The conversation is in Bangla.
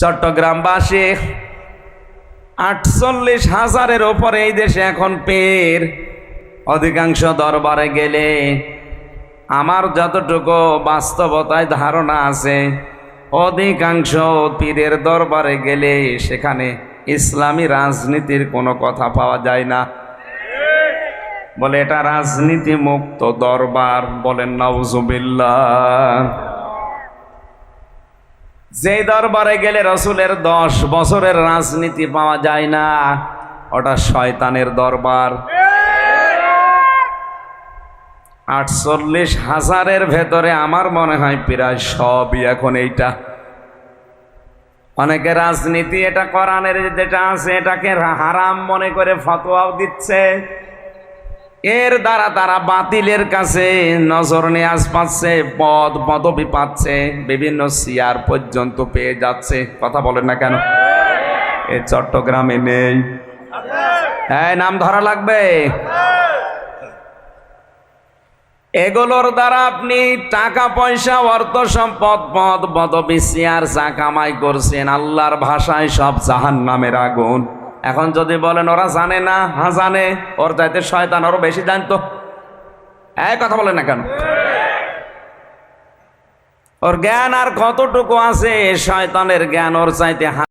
চট্টগ্রামবাসী 48,000-এর ওপরে এই দেশে এখন পীর। অধিকাংশ দরবারে গেলে আমার যতটুকু বাস্তবতায় ধারণা আছে, অধিকাংশ পীরের দরবারে গেলে সেখানে ইসলামী রাজনীতির কোনো কথা পাওয়া যায় না। বলে এটা রাজনীতি মুক্ত দরবার। বলেন নাউজুবিল্লাহ। যে দরবারে গেলে রসুলের 10 বছরের রাজনীতি পাওয়া যায় না, ওটা শয়তানের দরবার। 48,000-এর ভেতরে আমার মনে হয় প্রায় সবই এখন এইটা। অনেকে রাজনীতি এটা কোরআনের যেটা আছে এটাকে হারাম মনে করে ফতোয়াও দিচ্ছে। এর দ্বারা তারা বাতিলের কাছে নজর নিয়াজ পাচ্ছে, পদ পদবি পাচ্ছে, বিভিন্ন চেয়ার পর্যন্ত পেয়ে যাচ্ছে। কথা বলেন না কেন? এই চট্টগ্রামে নেই? হ্যাঁ, নাম ধরা লাগবে। এগুলোর দ্বারা আপনি টাকা পয়সা, অর্থ সম্পদ, পদ পদবি, চেয়ার যা কামাই করছেন, আল্লাহর ভাষায় সব জাহান্নামের আগুন। এখন যদি বলেন ওরা জানে না, হ্যাঁ জানে, ওর চাইতে শয়তান আরো বেশি জানতো। এই কথা বলেন না কেন? ওর জ্ঞান আর কতটুকু আছে? শয়তানের জ্ঞান ওর চাইতে